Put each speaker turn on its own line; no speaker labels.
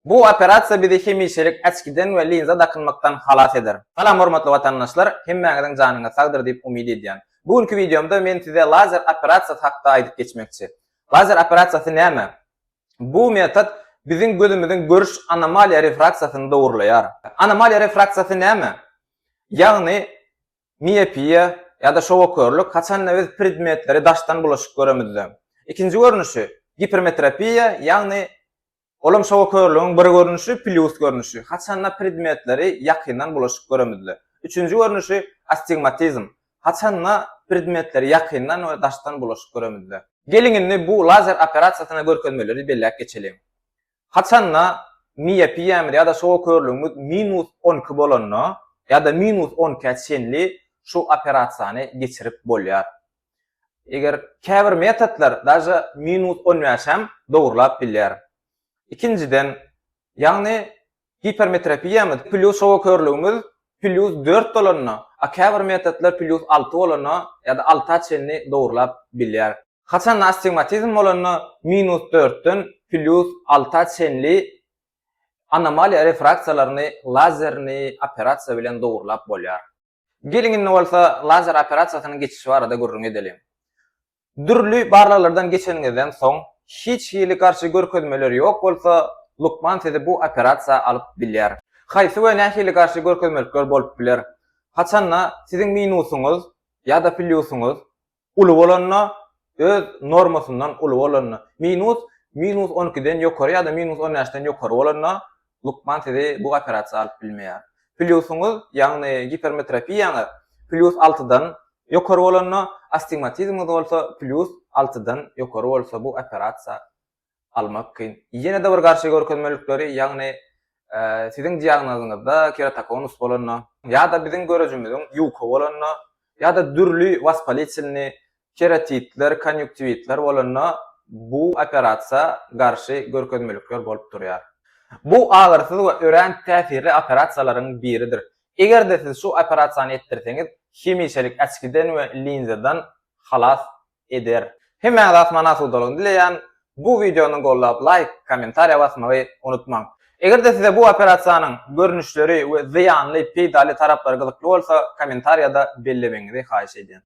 Bu operasiya bizi hemişelik äçkiden we linza dakynmakdan halas eder. Salam hormatly watandaşlar, hemmäňiziň janyňyza sagdyr diýip umyd edýän. Bugünkü videomda men size lazer operasiýasy hakda aýdyp geçmekçi. Lazer operasiýasy näme? Bu metod biziň gözümizden görüş anomaliýa refraksiýasyny dogurlaýar. Anomaliýa refraksiýasy näme? Ýagny miyopiýa ýa-da şowakörlük haçan biz predmetleri daşdan bulaşyk göremizde. Ikinji görnüşi hipermetropiýa, ýagny olam şowakörlüğün bir görnüşi plus görnüşi. Haçanla predmetleri ýakyndan bulaşyk göremizde. Üçüncü görnüşi astigmatizm. Haçanla predmetleri ýakyndan we daşdan bulaşyk göremizde. Gelin bu lazer operasiýasyna görkezmeleri belläp geçelim. Haçanla miyopiýa ýa-da şowakörlüğimiz -12 bolanna ýa-da -10 çenli şu operasiýany geçirip bolýar. Eger käbir metodlar daja -10 hem dogurlap bilýär. İkinciden, ýagny hipermetropiýa plus şowakörlüğimiz +4 bolanna, a käbir metodlar +6 bolanna ýa-da 6 çenli dogurlap bilýär. Haçan astigmatizm bolanna -4-den +6 çenli anomaliýa refraksiýalaryny lazerni operasiýa bilen dogurlap bolýar. Gelin bolsa lazer operasiýasynyň geçişi barada görüň edelim. Dürlü barlalardan geçeningizden soň hiç hili karşı görkezmeleri ýok bolsa, Lukman size bu operasiýa alyp bilýär. Haýsy we nähili karşı görkezmelikler bolup biler. Haçanla siziň minusuňuz ýa-da plusuňuz uly bolanna öz normasyndan uly bolanna. -12den ýokary ýa-da -13den ýokary bolanna Lukman size bu operasiýa alyp bilmeýär. Plusuňuz ýagny hipermetropiýa +6dan ýokary bolanna, astigmatizm bolsa +6dan ýokary bolsa bu operasiýa almak kyn. Ýene de bir garşy görkezmelikleri ýagny siziň diagnozyňyzda keratokonus bolanna ýa-da biziň görejimiziň ýuky bolanna ýa-da dürli vaspolitsilni keratitler, konjunktivitler bolanna bu operasiýa garşy görkezmelikler bolup durýar. Bu agyrsyz we ören täsirli operasiýalaryň biridir. Eger de siz şu operasiýany etdirseňiz, hemişelik äçkiden we linzadan halas eder. Hemmäňiz asmana suwdalygyny dileýän, bu videonyň gollap like, kommentariýa basmagy unutmaň. Eger de size bu operasiýanyň görnüşleri we ziýanly peýdali taraplary gyzykly bolsa, kommentariýada bellemeňizi haýyş edýän.